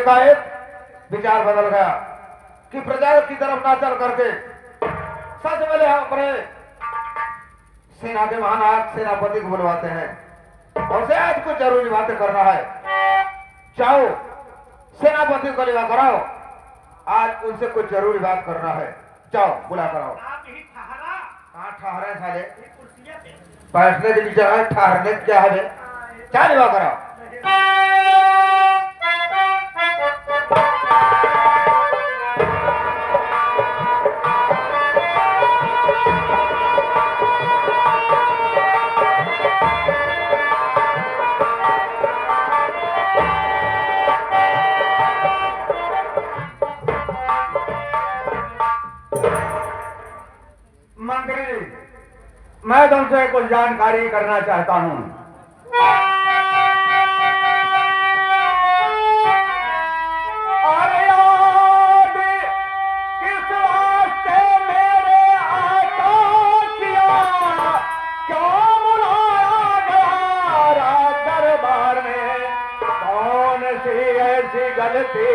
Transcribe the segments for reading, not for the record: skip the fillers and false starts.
एकाएक विचार बदल गया कि प्रजा की तरफ ना चल करके सबसे पहले हम अपने सेना के महानायक सेनापति को बुलवाते हैं और से आज कुछ जरूरी बातें करना है। जाओ सेनापति को लिवा कराओ, आज उनसे कुछ जरूरी बात करना है। जाओ बुला कराओ। कहाँ ठहरे साले, बैठने के नीचे है, ठहरने क्या है? क्या लिवा कराओ। मंत्री, मैं तुमसे कुछ जानकारी करना चाहता हूं। अरे आज किस वास्ते मेरे आका किया, क्यों बुलाया गया राज दरबार में? कौन सी ऐसी गलती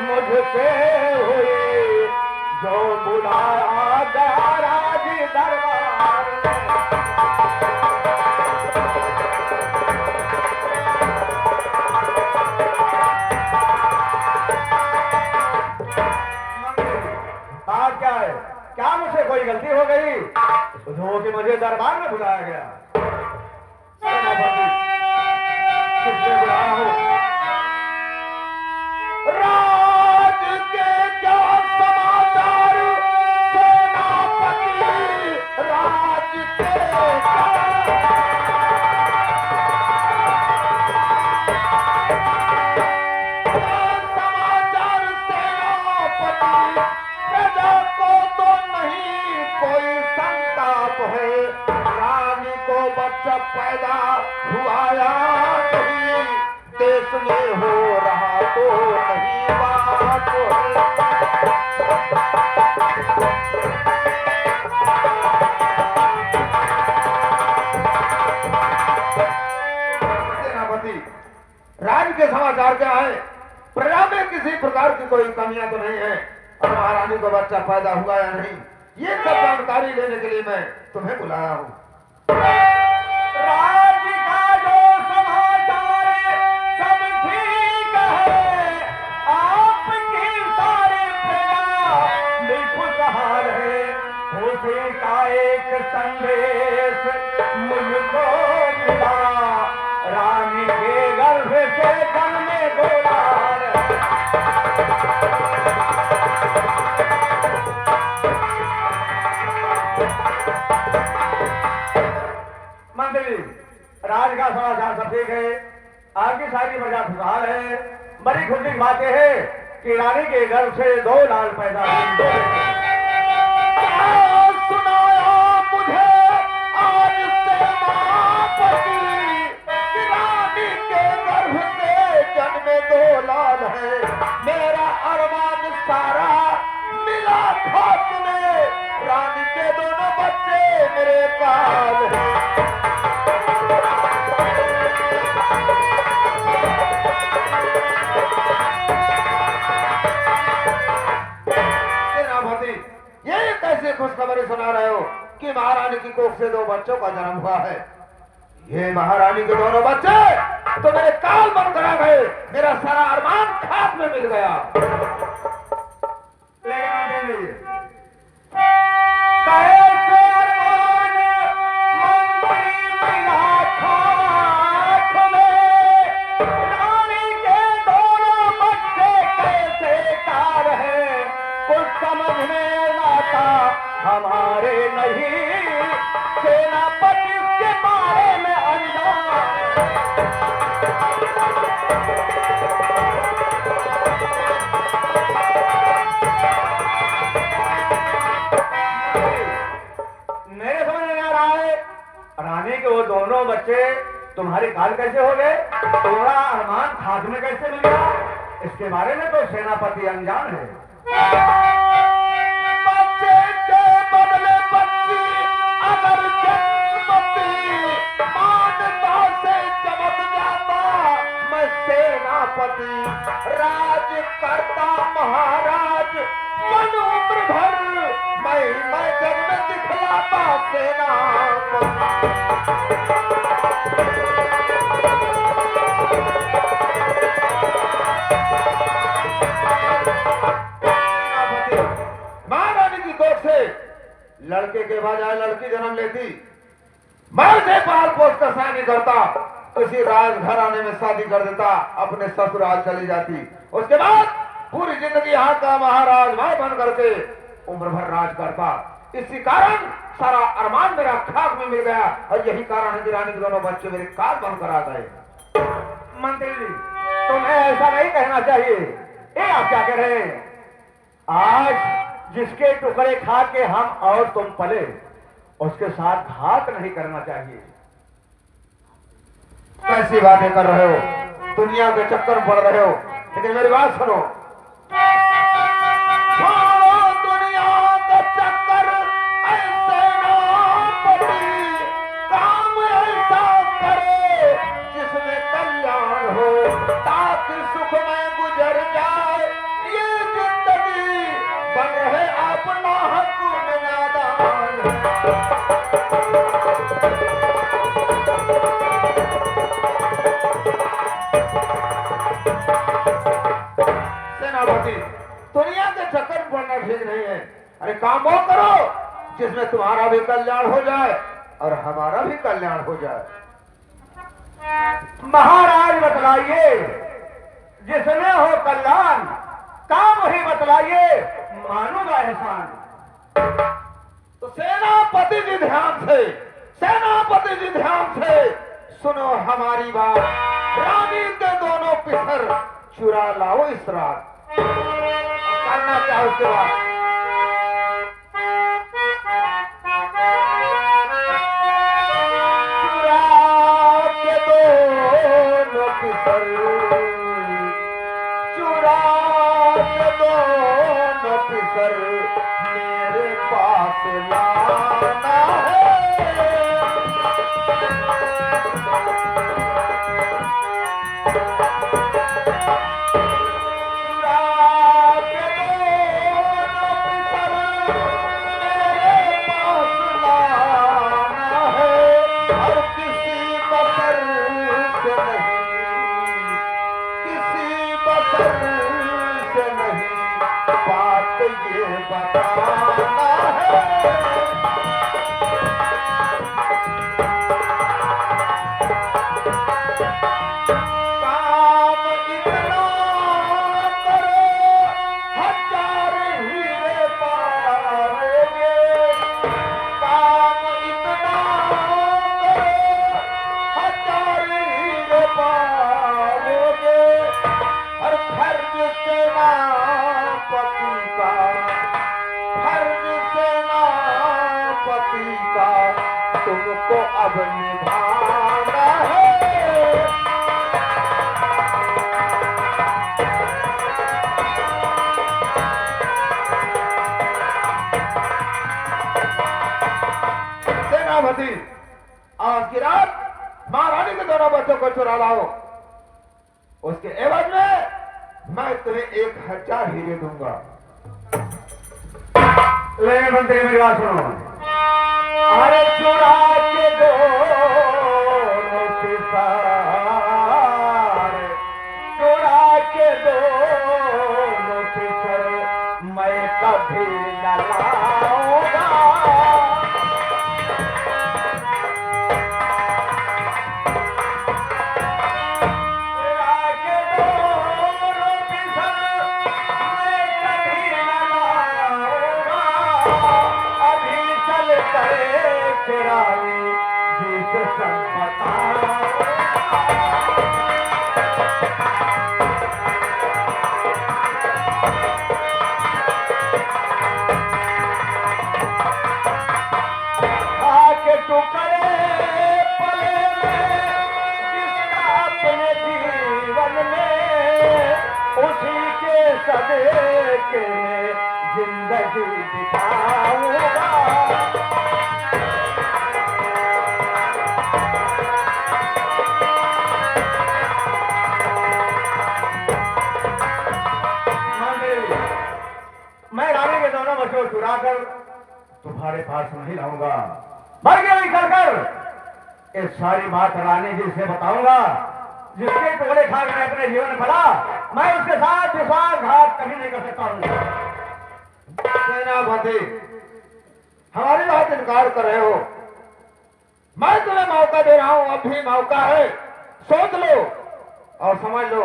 मुझसे हुई जो बुलाया गया राज दरबार में? बात क्या है? क्या मुझसे कोई गलती हो गई जो कि मुझे दरबार में बुलाया गया? सेनापति, किसने बुलाया हो? राज के क्या समाचार सेनापति, राज के समाचार सेनापति, प्रजा को तो नहीं कोई संताप है, रानी को बच्चा पैदा हुआ या नहीं, देश में हो रहा तो नहीं बात है। सेनापति, राज्य के समाचार क्या है? प्रजा में किसी प्रकार की कोई कमियां तो नहीं है और महारानी को बच्चा पैदा हुआ या नहीं, ये सब जानकारी लेने के लिए मैं तुम्हें बुलाया हूँ। राज्य का जो समाचार सब ठीक है, आपकी सारी प्रजा बेखुशहाल है, खुशी का एक संदेश मुझको मिला, रानी के गर्भ से जन्मे दो लाल। मंत्री, राज का समाचार सब ठीक है, आपकी सारी प्रजा खुशहाल है। बड़ी खुशी की बात यह है कि रानी के गर्भ से दो लाल पैदा हुए। सुनाया मुझे आज सेनापति कि रानी के गर्भ से जन्मे दो लाल है, मेरा अरमान सारा मिला खाक में, रानी के दोनों बच्चे मेरे पास हैं। सेनापति, ये कैसे खुशखबरी सुना रहे हो कि महारानी की कोख से दो बच्चों का जन्म हुआ है? ये महारानी के दोनों बच्चे तो मेरे काल बन करा गए, मेरा सारा अरमान खाक में मिल गया। लेकिन कैसे अरमान मंत्री मिला खाक में, रानी के दोनों बच्चे कैसे कार है, कुछ समझ में ना आता हमारे नहीं, सेनापति के बारे में अनजान। मेरे समझ में आ रहा है, रानी के वो दोनों बच्चे तुम्हारे काल कैसे हो गए, तुम्हारा अरमान खाक में कैसे मिल गया, इसके बारे में तो सेनापति अनजान है। बच्चे के बदले बच्ची अगर जन्मती मानता से चमक जाता, मैं सेनापति पति राज करता महाराज मन उम्र भर मैं जग में दिखलाता सेनापति। महारानी की कोख से लड़के के बजाय लड़की जन्म लेती, मैं उसे पाल पोस कर शादी करता, किसी राज घराने में शादी कर देता, अपने ससुराल चली जाती। उसके बाद पूरी जिंदगी यहाँ का महाराज मैं बन करके उम्र भर राज करता। इसी कारण सारा अरमान मेरा खाक में मिल गया, और यही कारण है कि रानी के दोनों बच्चे मेरे काल बनकर आ गए। मंत्री जी, तुम्हें ऐसा नहीं कहना चाहिए। ये आप क्या कह रहे हैं? आज जिसके टुकड़े खा के हम और तुम पले, उसके साथ घात नहीं करना चाहिए। कैसी बातें कर रहे हो? दुनिया के चक्कर में पड़ रहे हो, लेकिन मेरी बात सुनो। छोड़ो दुनिया का चक्कर, ऐसे नापति काम ऐसा करो जिसमें कल्याण हो, ताकि सुख में गुजर जाए ये जिंदगी, बन रहे अपना हक में नादान। सेनापति, दुनिया के चक्कर में पड़ना ठीक नहीं है। अरे काम वो करो जिसमें तुम्हारा भी कल्याण हो जाए और हमारा भी कल्याण हो जाए। महाराज बतलाइए, जिसमें हो कल्याण, काम वही बतलाइए, मानूंगा एहसान। तो सेनापति जी ध्यान से, सेनापति जी ध्यान से सुनो हमारी बात। रानी के दोनों पिसर चुरा लाओ इस रात। करना क्या उसके बाद? चुरा के दोनों पिसर, चुरा के दोनों पिसर मेरे पास लाना है। तुमको अब निभाना है। सेनापति, आज की रात महारानी के दोनों बच्चों को चुरा लाओ। उसके एवज में मैं तुम्हें 1000 हीरे दूंगा। ले मंत्री, मेरी बात सुनो। अरे चुरा के दोनों पिसर, चुरा के दोनों पिसर मैं कभी न लाऊंगा। चुरा के दोनों पिसर मैं कभी न लाऊंगा। अभी चल करे रानी जिस संपता के टुकड़े पले में, जिसका अपने जीवन में उसी के सदके में जिंदगी बिताऊंगा। तुम्हारे पास नहीं रहूंगा, बल्कि निकलकर इस सारी बात रानी जी से बताऊंगा। जिसके टुकड़े खा कर अपने जीवन भला, मैं उसके साथ विश्वासघात कभी नहीं कर सकता हूं। सेनापति, हमारी बात इनकार कर रहे हो। मैं तुम्हें मौका दे रहा हूं, अब भी मौका है, सोच लो और समझ लो।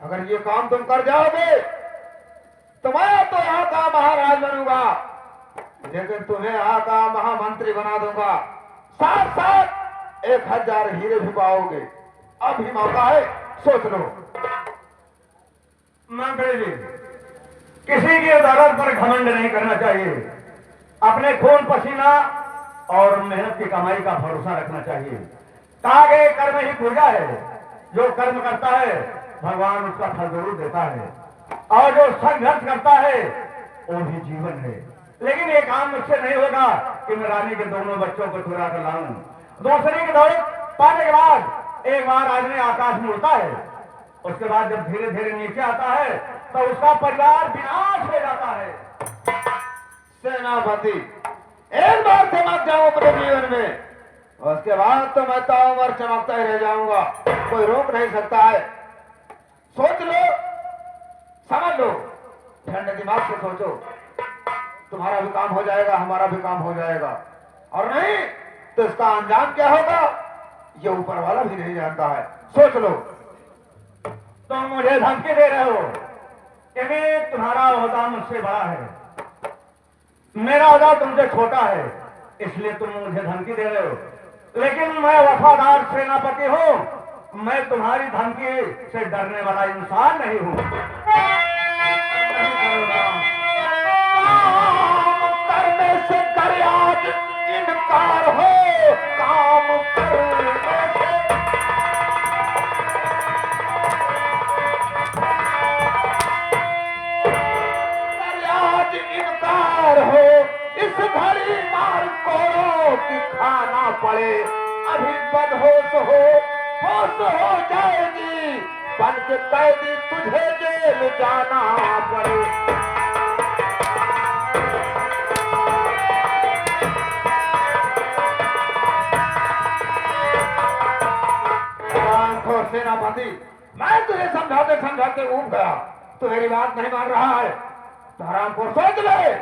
अगर ये काम तुम कर जाओगे तो मैं तो यहाँ का महाराज बनूंगा, लेकिन तुम्हें यहाँ का महामंत्री बना दूंगा। साथ साथ 1000 हीरे भी पाओगे। अब भी मौका है, सोच लो। मंत्री जी, किसी की अदालत पर घमंड नहीं करना चाहिए। अपने खून पसीना और मेहनत की कमाई का भरोसा रखना चाहिए। कहा गए कर्म ही पूजा है। जो कर्म करता है भगवान उसका फल जरूर देता है, और जो संघर्ष करता है वो भी जीवन है। लेकिन ये काम मुझसे नहीं होगा कि मैं रानी के दोनों बच्चों को चुरा कर लाऊं। दूसरे की दौलत पाने के बाद एक बार आदमी आकाश में उड़ता है, उसके बाद जब धीरे धीरे नीचे आता है तो उसका परिवार विनाश हो जाता है। सेनापति, एक बार चमक जाऊं अपने जीवन में, उसके बाद तो मैं तो उम्र चमकता ही रह जाऊंगा, कोई रोक नहीं सकता है। सोच लो, समझ लो, ठंडे दिमाग से सोचो। तुम्हारा भी काम हो जाएगा, हमारा भी काम हो जाएगा, और नहीं तो इसका अंजाम क्या होगा ये ऊपर वाला भी नहीं जानता है। सोच लो। तुम मुझे धमकी दे रहे हो क्योंकि तुम्हारा ओहदा मुझसे बड़ा है, मेरा ओहदा तुमसे छोटा है, इसलिए तुम मुझे धमकी दे रहे हो। लेकिन मैं वफादार सेनापति हूं, मैं तुम्हारी धमकी से डरने वाला इंसान नहीं हूं। काम करने से कर आज इनकार हो, काम करने से कर आज इनकार हो। इस घड़ी मार को कि खाना पड़े, अभी बदहोश हो, होश हो जाएगी, बन के कैदी तुझे जेल जाना पड़े। सेनापति, मैं तुझे समझाते समझाते ऊब गया, तू मेरी बात नहीं मान रहा है। तो हराम को सोच ले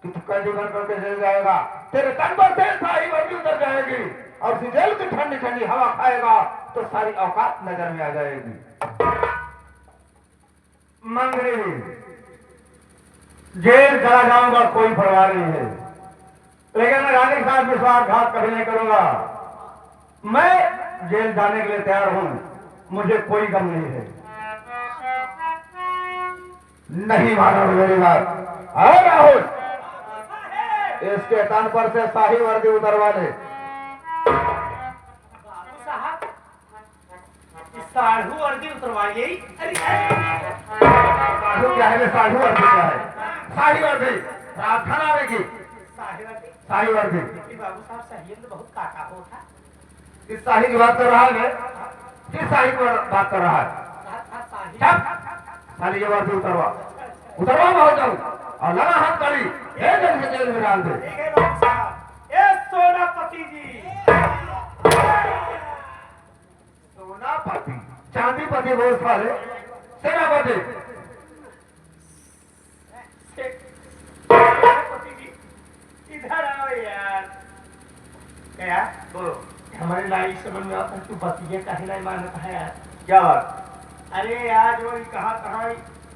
कि तू कैदी बन करके जेल जाएगा, तेरे तन पर से सारी वर्दी उतर जाएगी, और उसी जेल की ठंडी ठंडी हवा खाएगा तो सारी औकात नजर में आ जाएगी। मंत्री, जेल चला जाऊंगा कोई परवाह नहीं है, लेकिन मैं रानी के साथ विश्वासघात कभी नहीं करूंगा। मैं जेल जाने के लिए तैयार हूं, मुझे कोई गम नहीं है। नहीं मानो मेरी बात। अरे राहुल, इसके तन पर से शाही वर्दी उतरवा ले। साढ़ू वर्दी उतरवाइए। साढ़ू क्या है? साढ़ू वर्दी क्या है? शाही वर्दी प्रार्थना आवेगी। शाही वर्दी बाबू साहब सही तो बहुत काका होता। किस शाही की बात कर रहा है? किस शाही की बात कर रहा है? खाली ये वर्दी उतरवा, उतरवा बहुत जाऊं और लगा हाथ करी एक से जेल में डाल दे। सोनापति जी, सोनापति चांदीपति बोल साले। सेनापति इधर आओ यार। क्या बोलो? हमारी लाई समझ में आता, तू बतिये कहीं नहीं मानता है यार। क्या बात? अरे यार वो कहा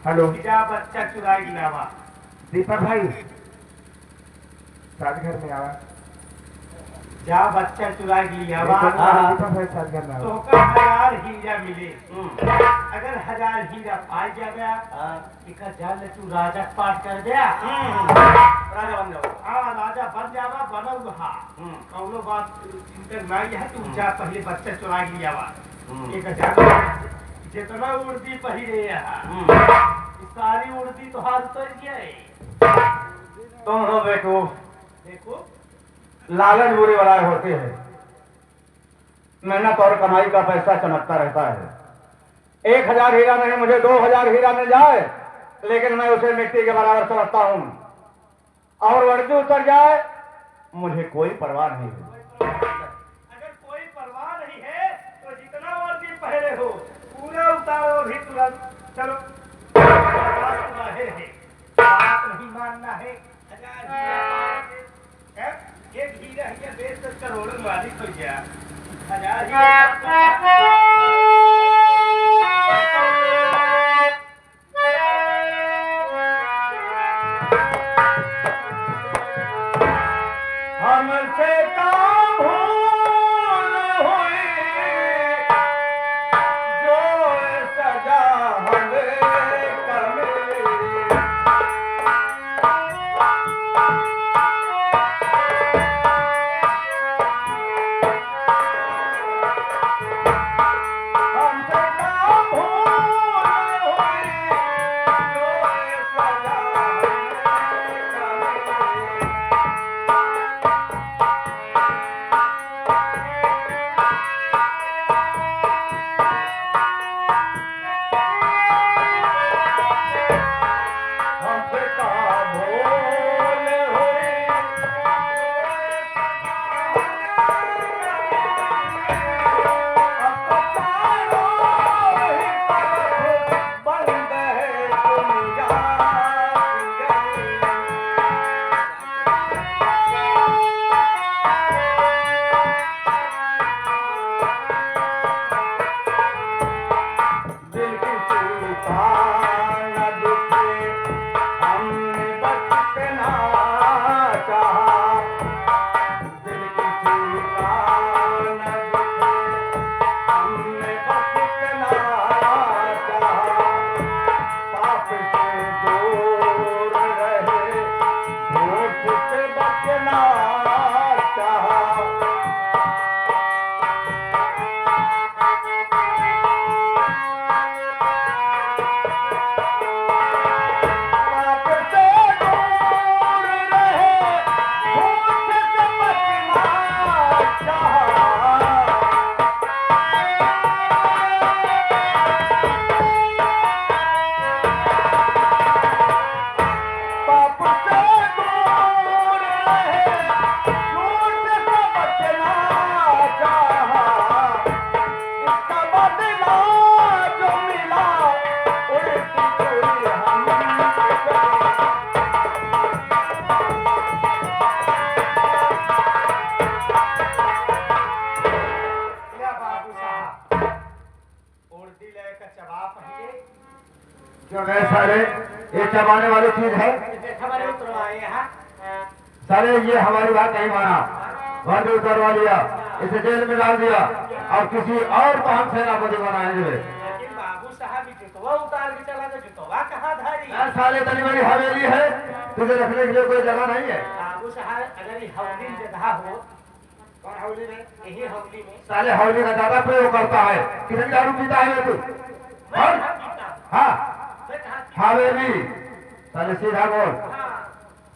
हेलो जा बच्चा चुराई गिलावा। दीपक भाई साथ घर में आवा। जा बच्चा चुराई गिलावा दीपक भाई साथ घर में आवा। तो 1000 हीरा मिले। अगर 1000 हीरा पाई जा गया एक जाल तू राजा पाठ कर दिया, राजा बन जाओ। हाँ राजा बन जावा, बनल हा। कौनो बात इंटर नहीं है, तू जा पहले बच्चा चुरा लियावा। 1000 जितना उर्दी पहिरे सारी उर्दी तो हाथ उतर गया। तुम हो बेटो, देखो लालच बुरे वाला होते हैं। मेहनत और कमाई का पैसा चमकता रहता है। 1000 हीरा नहीं, मुझे 2000 हीरा मिल जाए, लेकिन मैं उसे मिट्टी के बराबर समझता हूं। और वर्दी उतर जाए मुझे कोई परवाह नहीं है। अगर कोई परवाह नहीं है तो जितना वर्दी पहले हो पूरा उतारो भी तुरंत। चलो बर्दाश्त रहे है, बात नहीं मानना है। हजार हीरा पार के, हैं? एक हीरा हिया बेच कर करोड़ों मालिक हो गया। हजार हीरा हमसे काम भूल हुई जो सजा हमें करने हमसे काम भूल हुई जो सजा हमें करने हमसे काम भूल हुई अब तो चारों ही तरफ बंद है दुनिया दिल की सुल्तान दुखे हमने बस इतना चाहा दिल की सुल्तान दुखे हमने बस इतना चाहा पाप से दूर रहे झूठ से बचना चाहा पाप से दूर रहे झूठ से बचना चाहा पाप से दूर रहे झूठ से बचना चाहा इसका बदला जो मिला उल्टी चोरी हमसे करी क्या बाबू साहब उर्दी लेकर चबा पहले क्यों गए सारे? ये चबाने वाली चीज है हमारे उतरवाए यहाँ। सारे? ये हमारी बात नहीं माना, वर्दी उतरवा लिया, इसे जेल में डाल दिया और किसी और को हम सेनापति बनाएंगे। लेकिन बाबू साहब जुतवा उतार के चला तो जुतवा कहाँ धारी? यार साले तनी बड़ी हवेली है, तुझे रखने के लिए कोई जगह नहीं है। बाबू साहब अगर ये हवली जगह हो, कौन हवली में? यही हवली में। साले हवेली का ज्यादा प्रयोग करता है। कितनी दारू पीता है तू? मैं और? कहाँ पीता हूँ? हाँ मैं कहाँ? हवेली। साले सीधा बोल, हाँ,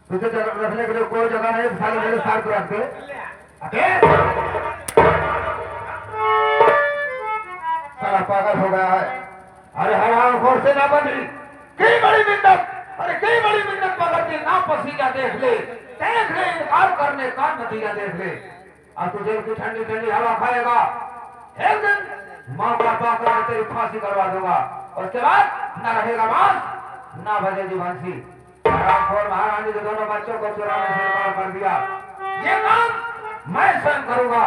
तुझे रखने के लिए कोई जगह नहीं। साले मेरे साथ को रख दे। ले आ। साला पागल हो गया है। अरे हराम खोर से ना बनी, कई बड़ी मिन्नत, अरे कई बड़ी मिन्नत मगर के ना पसीजा देख ले, इनकार करने का नतीजा देख ले। और तुझे की ठंडी ठंडी हवा खाएगा, एक दिन मौका पाकर मैं तेरी फांसी करवा दूंगा। उसके बाद न रहेगा मांस ना बजेगी बंसी। हराम खोर महारानी के दोनों बच्चों को चुराने से इनकार कर दिया। ये काम मैं स्वयं करूंगा,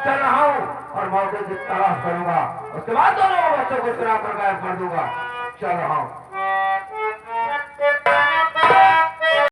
चल रहा हूँ और मौके की तलाश करूंगा। उसके बाद दोनों बच्चों को चुरा कर गायब कर दूंगा। चल रहा हूँ।